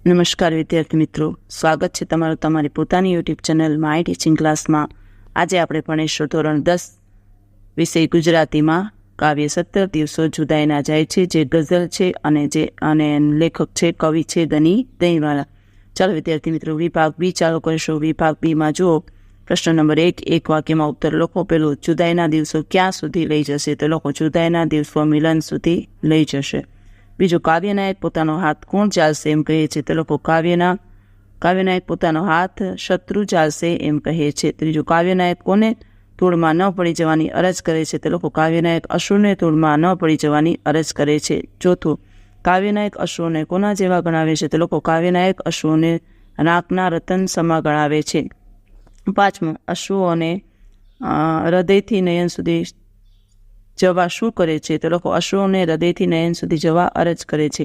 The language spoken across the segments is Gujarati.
નમસ્કાર વિદ્યાર્થી મિત્રો, સ્વાગત છે તમારું તમારી પોતાની યુટ્યુબ ચેનલ માય ટીચિંગ ક્લાસમાં. આજે આપણે ભણીશું ધોરણ 10 વિષય ગુજરાતીમાં કાવ્ય 17 દિવસો જુદાઈના જાય છે, જે ગઝલ છે અને લેખક છે કવિ છે ગની દહીંવાલા. ચાલો વિદ્યાર્થી મિત્રો, વિભાગ બી ચાલુ કરીશું. વિભાગ બીમાં જુઓ, પ્રશ્ન નંબર 1, એક વાક્યમાં ઉત્તર લખો. પેલું, જુદાઈના દિવસો ક્યાં સુધી લઈ જશે? તો લખો, જુદાઈના દિવસો મિલન સુધી લઈ જશે. બીજું, કાવ્યનાયક પોતાનો હાથ કોણ ચાલશે એમ કહે છે? તો લોકો કાવ્યનાયક પોતાનો હાથ શત્રુ ચાલશે એમ કહે છે. ત્રીજું, કાવ્યનાયક કોને ધૂળમાં ન પડી જવાની અરજ કરે છે? તો લોકો કાવ્યનાયક અશ્રુને ધૂળમાં ન પડી જવાની અરજ કરે છે. ચોથું, કાવ્યનાયક અશ્રુને કોના જેવા ગણાવે છે? તો લોકો કાવ્યનાયક અશ્રુને રાંકના રતન સમા ગણાવે છે. પાંચમું, અશ્રુઓને હૃદયથી નયન સુધી જવા શું કરે છે? તો લોકો અશ્રુઓને હૃદયથી નયન સુધી જવા અરજ કરે છે.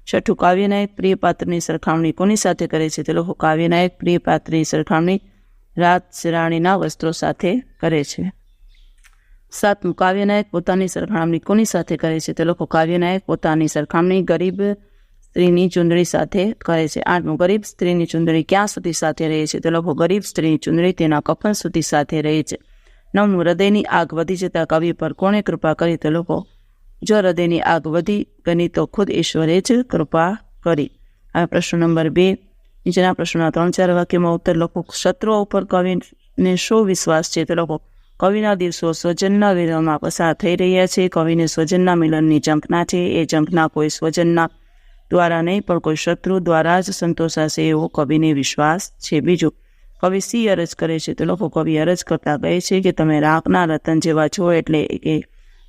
છઠ્ઠું, કાવ્યનાયક પ્રિય પાત્રની સરખામણી કોની સાથે કરે છે? તો લોકો કાવ્યનાયક પ્રિય પાત્રની સરખામણી રાજરાણીના વસ્ત્રો સાથે કરે છે. સાતમું, કાવ્યનાયક પોતાની સરખામણી કોની સાથે કરે છે? તો લોકો કાવ્યનાયક પોતાની સરખામણી ગરીબ સ્ત્રીની ચુંદડી સાથે કરે છે. આઠમું, ગરીબ સ્ત્રીની ચુંદડી ક્યાં સુધી સાથે રહે છે? તો લોકો ગરીબ સ્ત્રીની ચુંદડી તેના કફન સુધી સાથે રહે છે. નવમું, હૃદયની આગ વધી જતા કવિ પર કોણે કૃપા કરી? તો લોકો, જો હૃદયની આગ વધી ગઈ તો ખુદ ઈશ્વરે જ કૃપા કરી. આ પ્રશ્ન નંબર 2, નીચેના પ્રશ્નોના 3-4 વાક્યમાં ઉત્તર લખો. શત્રુઓ ઉપર કવિને શો વિશ્વાસ છે? તો લોકો, કવિના દિવસો સ્વજનના વિરહમાં પસાર થઈ રહ્યા છે. કવિને સ્વજનના મિલનની ઝંખના છે. એ ઝંખના કોઈ સ્વજનના દ્વારા નહીં પણ કોઈ શત્રુ દ્વારા જ સંતોષાશે એવો કવિને વિશ્વાસ છે. બીજું, કવિ સી અરજ કરે છે? તો લોકો, કવિ અરજ કરતા કહે છે કે તમે રાંકના રતન જેવા છો, એટલે કે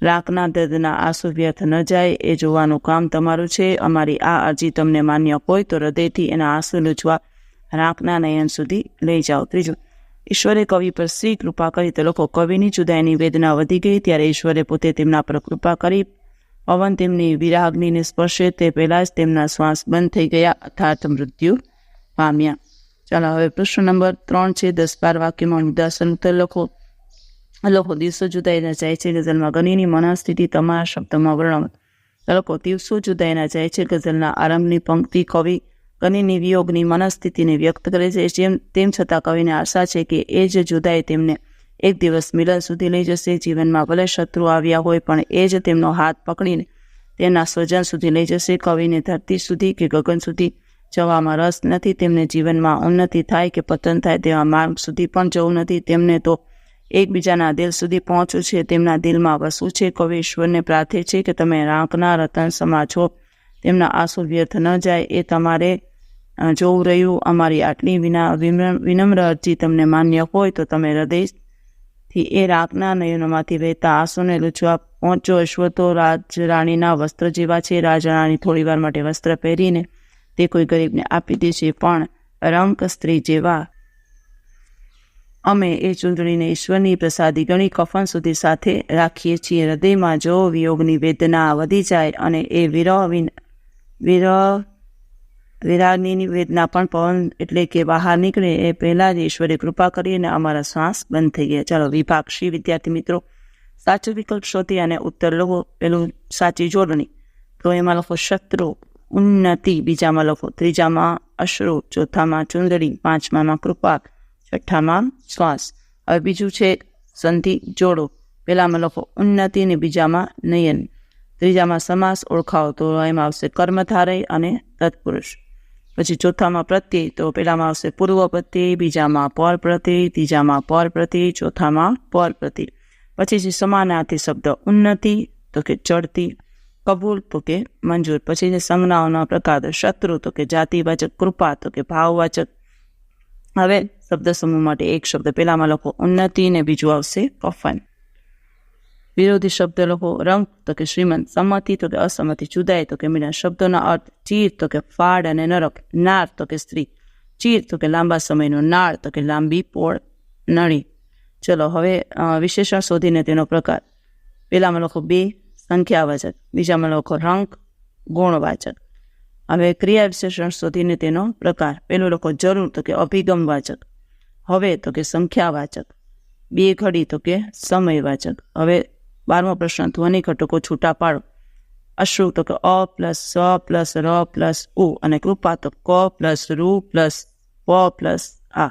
રાંકના દર્દના આંસુ વ્યર્થ ન જાય એ જોવાનું કામ તમારું છે. અમારી આ અરજી તમને માન્ય હોય તો હૃદયથી એના આંસુ લૂછવા રાંકના નયન સુધી લઈ જાઓ. ત્રીજું, ઈશ્વરે કવિ પર શ્રી કૃપા કરી? તો લોકો, કવિની જુદાઈની વેદના વધી ગઈ ત્યારે ઈશ્વરે પોતે તેમના પર કૃપા કરી. પવન તેમની વિરાગ્નિને સ્પર્શે તે પહેલાં જ તેમના શ્વાસ બંધ થઈ ગયા, અર્થાત મૃત્યુ પામ્યા. ચાલો હવે પ્રશ્ન નંબર 3 છે. 10-12 વાક્યમાં મુદ્દાસર ઉત્તર લખો. દિવસો જુદાઈના જાય છે ગઝલમાં ગનીની મનસ્થિતિ તમારા શબ્દમાં વર્ણવો. લોકો, દિવસો જુદાઈના જાય છે ગઝલના આરંભની પંક્તિ કવિ ગનીની વિયોગની મનસ્થિતિને વ્યક્ત કરે છે. તેમ છતાં કવિને આશા છે કે એ જ જુદાઈ તેમને એક દિવસ મિલન સુધી લઈ જશે. જીવનમાં ભલે શત્રુ આવ્યા હોય પણ એ જ તેમનો હાથ પકડીને તેના સ્વજન સુધી લઈ જશે. કવિને ધરતી સુધી કે ગગન સુધી જવામાં રસ નથી. તેમને જીવનમાં ઉન્નતિ થાય કે પતન થાય તેવા માર્ગ સુધી પણ જવું નથી. તેમને તો એકબીજાના દિલ સુધી પહોંચવું છે, તેમના દિલમાં વસવું છે. કવિ ઈશ્વરને પ્રાર્થે છે કે તમે રાંકના રતન સમા છો, તેમના આંસુ વ્યર્થ ન જાય એ તમારે જોવું રહ્યું. અમારી આટલી વિનમ્ર અરજી તમને માન્ય હોય તો તમે હૃદયથી એ રાંકના નયનોમાંથી વહેતા આંસુને લૂછવા પહોંચો. ઈશ્વર તો રાજરાણીના વસ્ત્ર જેવા છે. રાજરાણી થોડી વાર માટે વસ્ત્ર પહેરીને તે કોઈ ગરીબને આપી દે છે, પણ રંક સ્ત્રી જેવા અમે એ ચૂંદડીને ઈશ્વરની પ્રસાદી ગણી કફન સુધી સાથે રાખીએ છીએ. હૃદયમાં જો વિયોગની વેદના વધી જાય અને એ વિરાગની વેદના પણ પવન એટલે કે બહાર નીકળે એ પહેલાં જ ઈશ્વરે કૃપા કરી અને અમારા શ્વાસ બંધ થઈ ગયા. ચાલો વિભાગ સી વિદ્યાર્થી મિત્રો, સાચો વિકલ્પ શોધી અને ઉત્તર લખો. પેલું સાચી જોડણી, તો એમાં લખો શત્રુ, ઉન્નતિ, બીજામાં લખો, ત્રીજામાં અશ્રુ, ચોથામાં ચુંદડી, પાંચમામાં કૃપા, છઠ્ઠામાં શ્વાસ. હવે બીજું છે સંધિ જોડો. પહેલામાં લખો ઉન્નતિ ને બીજામાં નયન, ત્રીજામાં સમાસ ઓળખાવો. તો એમાં આવશે કર્મધારય અને તત્પુરુષ. પછી ચોથામાં પ્રત્યય, તો પહેલામાં આવશે પૂર્વ પ્રત્યય, બીજામાં પર પ્રત્યય, ત્રીજામાં પર પ્રત્યય, ચોથામાં પર પ્રત્યય. પછી છે સમાનાર્થી શબ્દ, ઉન્નતિ તો કે ચડતી, કબૂલ તો કે મંજૂર. પછી છે સંજ્ઞાઓના પ્રકાર, શત્રુ તો કે જાતિવાચક, કૃપા તો કે ભાવવાચક. હવે શબ્દ સમૂહ માટે એક શબ્દ, પહેલામાં લખો ઉન્નતિ ને બીજું આવશે કફન. વિરોધી શબ્દ લખો, રંગ તો કે શ્રીમંત, સંમતિ તો કે અસંમતિ, જુદાઈ તો કે મિલન. શબ્દોના અર્થ, ચીર તો કે ફાડ અને નરક, નાર તો કે સ્ત્રી, ચીર તો કે લાંબા સમયનો, નાળ તો કે લાંબી પોળ નળી. ચલો હવે વિશેષણ શોધીને તેનો પ્રકાર. પહેલામાં લખો બે, સંખ્યાવાચક, બીજામાં લખો રંગ, ગુણવાચક. હવે ક્રિયા વિશેષણ શોધીને તેનો પ્રકાર. પહેલું લખો જરૂર તો કે અભિગમવાચક, હવે તો કે સંખ્યાવાચક, બે ઘડી તો કે સમયવાચક. હવે 12મો પ્રશ્ન, ધ્વનિ ઘટકો છૂટા પાડો. અશ્રુ તો કે અ પ્લસ સ પ્લસ ર પ્લસ ઉ, અને કૃપા તો ક પ્લસ રૂ પ્લસ પ પ્લસ આ.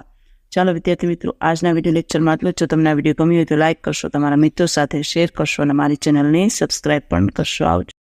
ચાલો વિદ્યાર્થી મિત્રો, આજના વિડીયો લેક્ચરમાં આટલું જ. જો તમને આ વિડીયો ગમ્યો હોય તો લાઇક કરશો, તમારા મિત્રો સાથે શેર કરશો અને મારી ચેનલને સબસ્ક્રાઈબ પણ કરશો. આવજો.